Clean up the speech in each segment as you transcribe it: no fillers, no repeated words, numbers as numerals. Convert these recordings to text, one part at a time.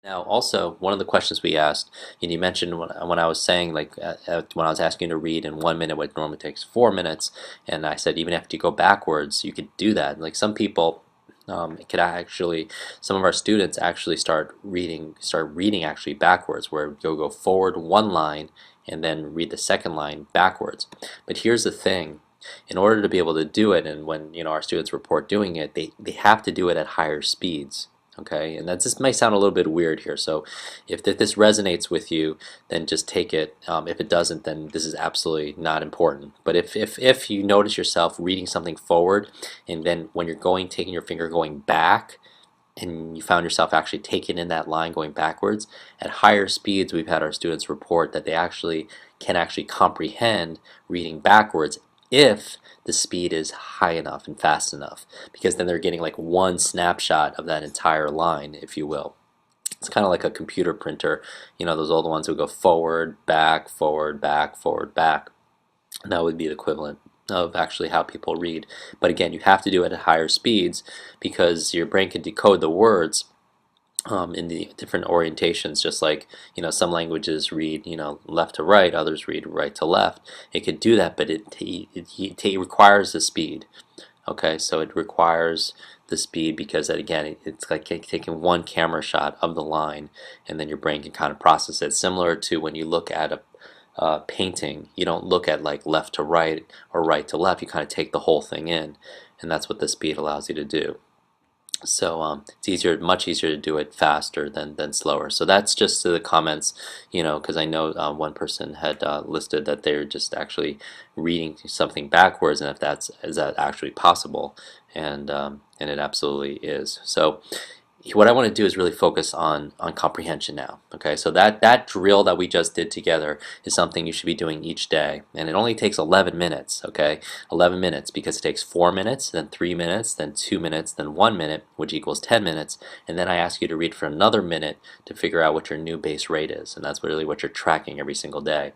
Now, also, one of the questions we asked, and you mentioned when I was saying, like, when I was asking you to read in 1 minute what normally takes 4 minutes, and I said even if you go backwards, you could do that. Like some people, it could actually, some of our students actually start reading actually backwards, where you'll go forward one line and then read the second line backwards. But here's the thing. In order to be able to do it, and when our students report doing it, they have to do it at higher speeds. Okay, and that just may sound a little bit weird here. So if this resonates with you, then just take it. If it doesn't, then this is absolutely not important. But if you notice yourself reading something forward, and then when you're taking your finger going back, and you found yourself actually taking in that line going backwards, at higher speeds, we've had our students report that they actually can actually comprehend reading backwards if the speed is high enough and fast enough, because then they're getting like one snapshot of that entire line, if you will. It's kind of like a computer printer, those old ones who go forward, back, forward, back, forward, back. And that would be the equivalent of actually how people read. But again, you have to do it at higher speeds because your brain can decode the words in the different orientations, just like some languages read left to right, others read right to left. It could do that, but it requires the speed. Okay, so it requires the speed because again, it's like taking one camera shot of the line, and then your brain can kind of process it. Similar to when you look at a painting, you don't look at like left to right or right to left. You kind of take the whole thing in, and that's what the speed allows you to do. So it's much easier to do it faster than slower. So that's just to the comments, because I know one person had listed that they're just actually reading something backwards, and if is that actually possible, and it absolutely is. So what I want to do is really focus on comprehension now. Okay, so that drill that we just did together is something you should be doing each day, and it only takes 11 minutes. Okay, 11 minutes because it takes 4 minutes, then 3 minutes, then 2 minutes, then 1 minute, which equals 10 minutes, and then I ask you to read for another minute to figure out what your new base rate is, and that's really what you're tracking every single day.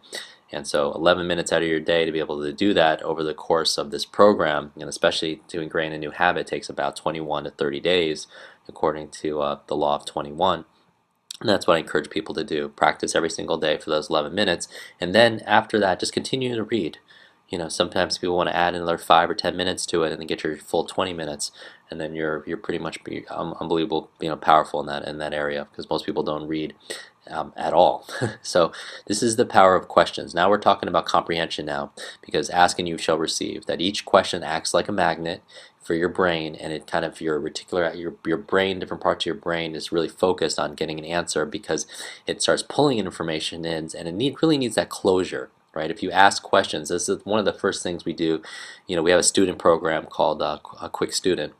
And so 11 minutes out of your day to be able to do that over the course of this program, and especially to ingrain a new habit, takes about 21 to 30 days according to the law of 21. And that's what I encourage people to do. Practice every single day for those 11 minutes, and then after that, just continue to read. Sometimes people want to add another 5 or 10 minutes to it, and then get your full 20 minutes, and then you're pretty much unbelievable, powerful in that area because most people don't read at all. So this is the power of questions. Now we're talking about comprehension now, because ask and you shall receive. That each question acts like a magnet for your brain, and it kind of your brain, different parts of your brain is really focused on getting an answer because it starts pulling information in, and it really needs that closure. Right? If you ask questions, this is one of the first things we do. We have a student program called a Quick Student,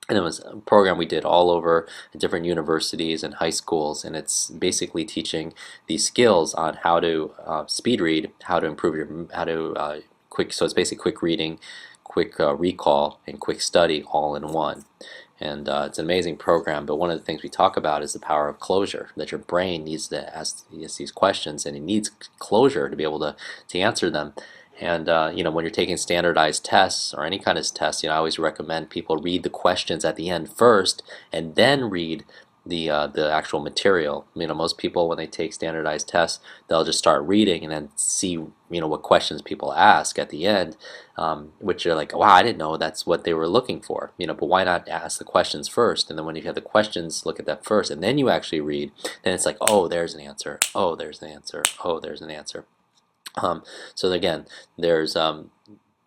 and it was a program we did all over different universities and high schools, and it's basically teaching these skills on how to speed read, how to improve how to quick. So it's basically quick reading, quick recall, and quick study all in one. And it's an amazing program. But one of the things we talk about is the power of closure. That your brain needs to ask these questions, and it needs closure to be able to answer them. And when you're taking standardized tests or any kind of test, I always recommend people read the questions at the end first, and then read the actual material. Most people when they take standardized tests, they'll just start reading and then see what questions people ask at the end, which are like, wow, I didn't know that's what they were looking for. But why not ask the questions first? And then when you have the questions, look at that first, and then you actually read. Then it's like, oh, there's an answer. Oh, there's an answer. Oh, there's an answer. So again, there's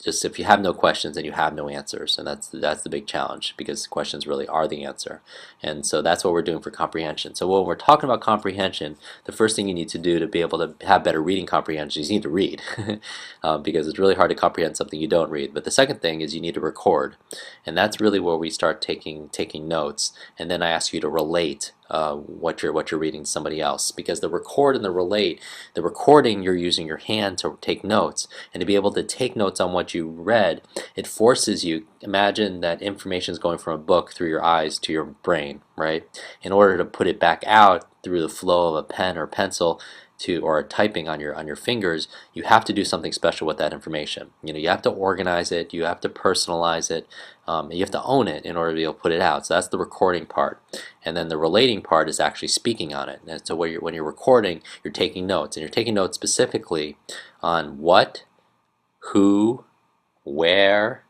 just if you have no questions, then you have no answers, and that's the big challenge, because questions really are the answer. And so that's what we're doing for comprehension. So when we're talking about comprehension, the first thing you need to do to be able to have better reading comprehension is you need to read, because it's really hard to comprehend something you don't read. But the second thing is you need to record, and that's really where we start taking notes, and then I ask you to relate what you're reading to somebody else, because the record and the relate, the recording, you're using your hand to take notes, and to be able to take notes on what you read, it forces you. Imagine that information is going from a book through your eyes to your brain, right? In order to put it back out through the flow of a pen or pencil or typing on your fingers, you have to do something special with that information. You have to organize it, you have to personalize it, you have to own it in order to be able to put it out. So that's the recording part. And then the relating part is actually speaking on it. And so when you're recording, you're taking notes, and you're taking notes specifically on what, who, where,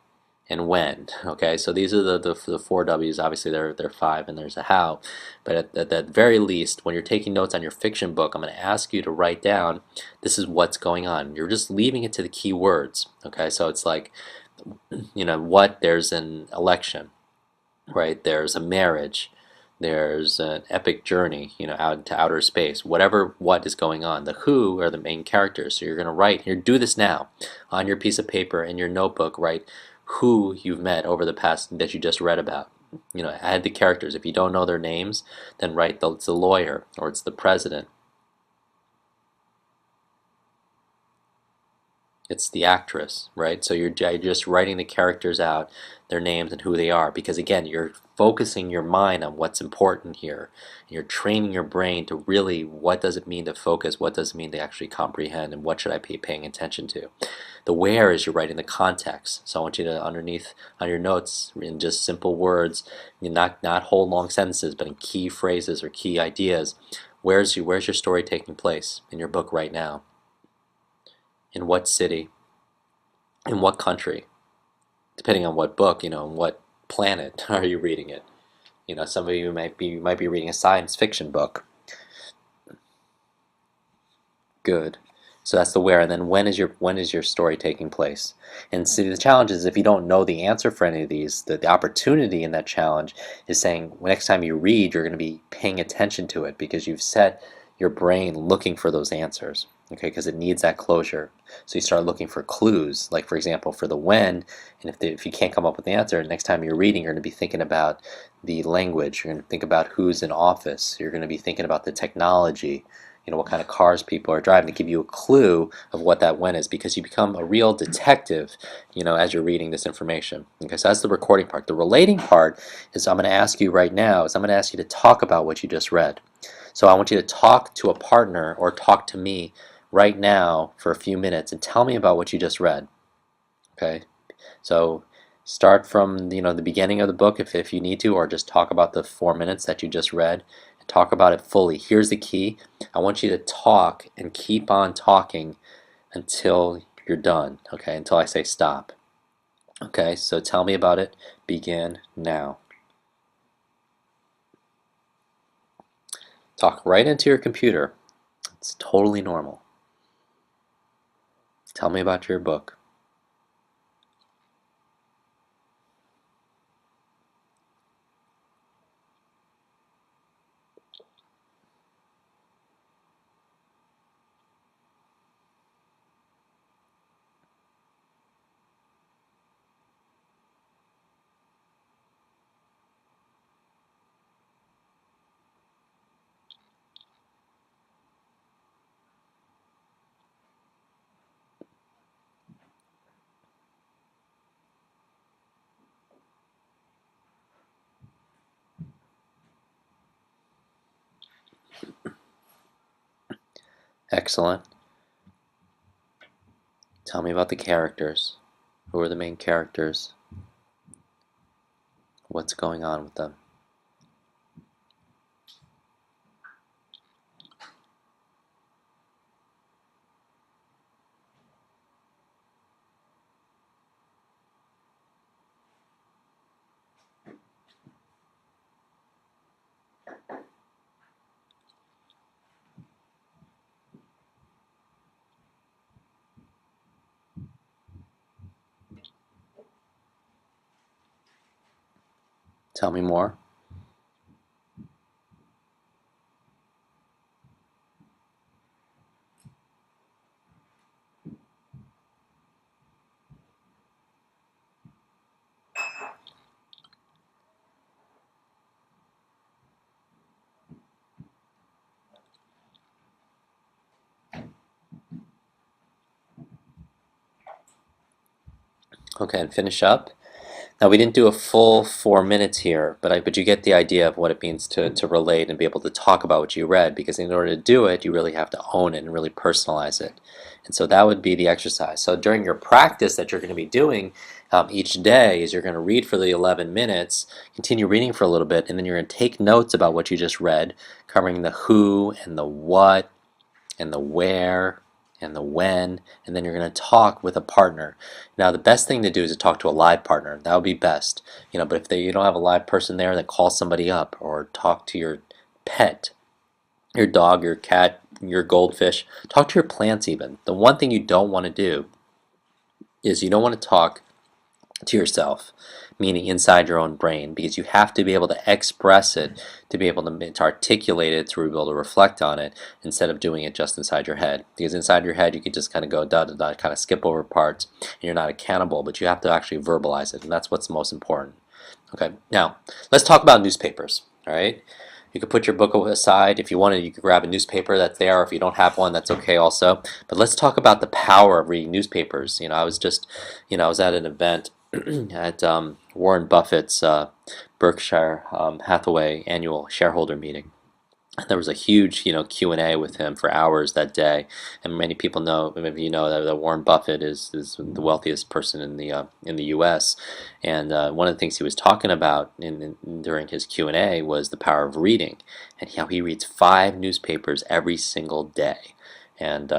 and when. Okay, so these are the four W's. Obviously there are five, and there's a how, but at the very least, when you're taking notes on your fiction book, I'm going to ask you to write down, this is what's going on. You're just leaving it to the key words. Okay, so it's like, what, there's an election, right? There's a marriage, there's an epic journey, out into outer space. Whatever what is going on. The who are the main characters. So you're going to write here. Do this now on your piece of paper in your notebook. Write who you've met over the past that you just read about. Add the characters. If you don't know their names, then write it's the lawyer, or it's the president, it's the actress, right? So you're just writing the characters out, their names and who they are, because again, you're focusing your mind on what's important here. You're training your brain to really, what does it mean to focus, what does it mean to actually comprehend, and what should I be paying attention to. The where is you're writing the context. So I want you to, underneath on your notes, in just simple words, not whole long sentences, but in key phrases or key ideas, where's your story taking place in your book right now? In what city? In what country? Depending on what book, and what planet are you reading it. Some of you might be reading a science fiction book. Good. So that's the where, and then when is your story taking place? And see, the challenge is, if you don't know the answer for any of these, the opportunity in that challenge is saying, next time you read, you're going to be paying attention to it, because you've set your brain looking for those answers. Okay, because it needs that closure. So you start looking for clues, like for example for the when, and if you can't come up with the answer, next time you're reading, you're going to be thinking about the language, you're going to think about who's in office, you're going to be thinking about the technology, what kind of cars people are driving, to give you a clue of what that when is, because you become a real detective, as you're reading this information. Okay, so that's the recording part. The relating part is, I'm going to ask you right now, I'm going to ask you to talk about what you just read. So I want you to talk to a partner, or talk to me right now for a few minutes, and tell me about what you just read. Okay, so start from the beginning of the book if you need to, or just talk about the 4 minutes that you just read. Talk about it fully. Here's the key. I want you to talk and keep on talking until you're done, okay? Until I say stop. Okay, so tell me about it. Begin now. Talk right into your computer. It's totally normal. Tell me about your book. Excellent. Tell me about the characters. Who are the main characters? What's going on with them? Tell me more. Okay, and finish up. Now we didn't do a full 4 minutes here, but you get the idea of what it means to relate and be able to talk about what you read, because in order to do it, you really have to own it and really personalize it. And so that would be the exercise. So during your practice that you're going to be doing each day is you're going to read for the 11 minutes, continue reading for a little bit, and then you're going to take notes about what you just read, covering the who and the what and the where and the when, and then you're going to talk with a partner. Now the best thing to do is to talk to a live partner. That would be best. But if you don't have a live person there, then call somebody up or talk to your pet, your dog, your cat, your goldfish. Talk to your plants even. The one thing you don't want to do is you don't want to talk to yourself, meaning inside your own brain, because you have to be able to express it, to be able to articulate it, to be able to reflect on it, instead of doing it just inside your head. Because inside your head, you can just kind of go da da da, kind of skip over parts, and you're not accountable, but you have to actually verbalize it, and that's what's most important. Okay, now let's talk about newspapers. All right. You could put your book aside. If you wanted, you could grab a newspaper that's there, or if you don't have one, that's okay also. But let's talk about the power of reading newspapers. I was at an event at Warren Buffett's Berkshire Hathaway annual shareholder meeting. There was a huge, Q&A with him for hours that day, and many people know, maybe you know, that Warren Buffett is the wealthiest person in the U.S. And one of the things he was talking about during his Q&A was the power of reading, and how he reads 5 newspapers every single day, and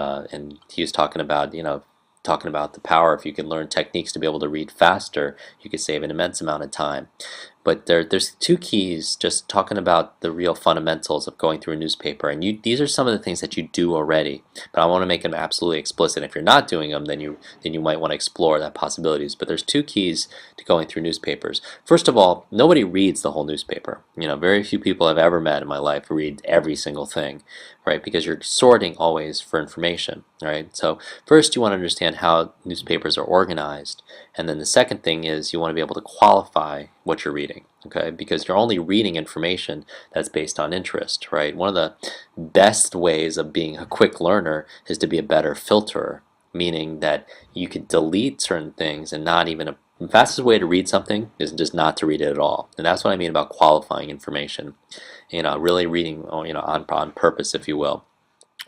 he was talking about, the power, if you can learn techniques to be able to read faster, you could save an immense amount of time. But there's 2 keys, just talking about the real fundamentals of going through a newspaper. And these are some of the things that you do already, but I want to make them absolutely explicit. If you're not doing them, then you might want to explore that possibilities. But there's 2 keys to going through newspapers. First of all, nobody reads the whole newspaper. Very few people I've ever met in my life read every single thing, right? Because you're sorting always for information, right? So first you want to understand how newspapers are organized, and then the second thing is you want to be able to qualify what you're reading, okay? Because you're only reading information that's based on interest, right? One of the best ways of being a quick learner is to be a better filterer, meaning that you could delete certain things and not even the fastest way to read something is just not to read it at all. And that's what I mean about qualifying information, really reading, on purpose, if you will.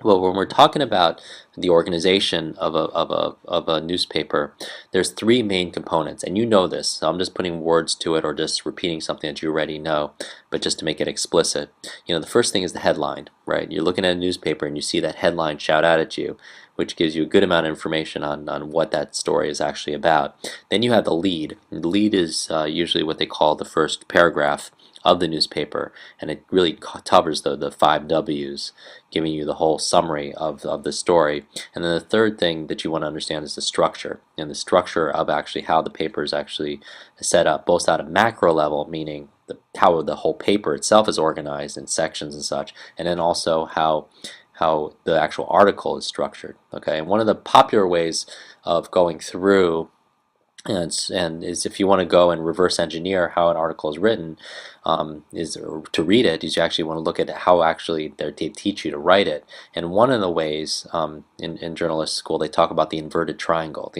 Well, when we're talking about the organization of a newspaper, there's 3 main components, and you know this, so I'm just putting words to it or just repeating something that you already know, but just to make it explicit. The first thing is the headline, right? You're looking at a newspaper and you see that headline shout out at you, which gives you a good amount of information on what that story is actually about. Then you have the lead. The lead is usually what they call the first paragraph of the newspaper, and it really covers the 5 W's, giving you the whole summary of the story. And then the third thing that you want to understand is the structure, and the structure of actually how the paper is actually set up, both at a macro level, meaning how the whole paper itself is organized in sections and such, and then also how the actual article is structured. Okay, and one of the popular ways of going through and is, if you want to go and reverse engineer how an article is written, is to read it, is you actually want to look at how actually they teach you to write it. And one of the ways in journalist school, they talk about the inverted triangle.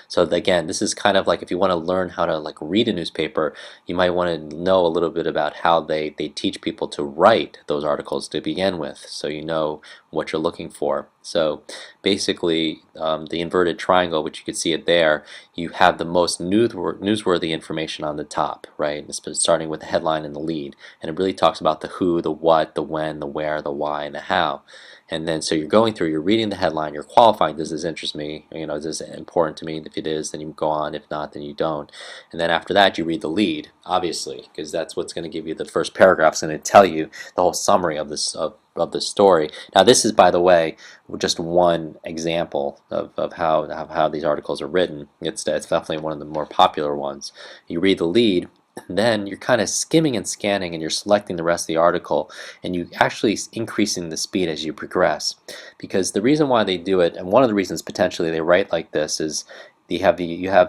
So again, this is kind of like, if you want to learn how to read a newspaper, you might want to know a little bit about how they teach people to write those articles to begin with, so you know what you're looking for. So basically, the inverted triangle, which you can see it there, you have the most newsworthy information on the top, right? Starting with the headline and the lead, and it really talks about the who, the what, the when, the where, the why, and the how. And then so you're reading the headline, you're qualifying, does this interest me, is this important to me? If it is, then you go on. If not, then you don't. And then after that, you read the lead, obviously, because that's what's going to give you the first paragraph. It's going to tell you the whole summary of this of the story. Now this is, by the way, just one example of how these articles are written. It's definitely one of the more popular ones. You read the lead, then you're kind of skimming and scanning, and you're selecting the rest of the article, and you actually increasing the speed as you progress. Because the reason why they do it, and one of the reasons potentially they write like this, is you have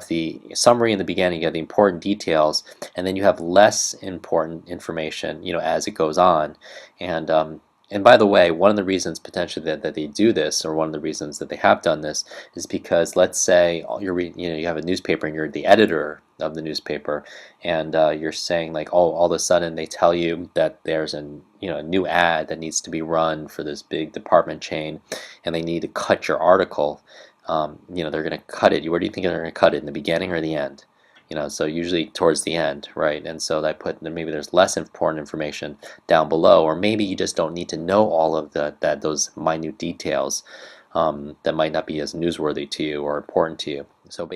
the summary in the beginning, you have the important details, and then you have less important information, as it goes on. And by the way, one of the reasons potentially that they do this, or one of the reasons that they have done this, is because, let's say you have a newspaper and you're the editor of the newspaper, and you're saying like, oh, all of a sudden they tell you that there's a new ad that needs to be run for this big department chain, and they need to cut your article. They're going to cut it. Where do you think they're going to cut it, in the beginning or the end? So usually towards the end, right? And so I put maybe there's less important information down below, or maybe you just don't need to know all of those minute details that might not be as newsworthy to you or important to you. So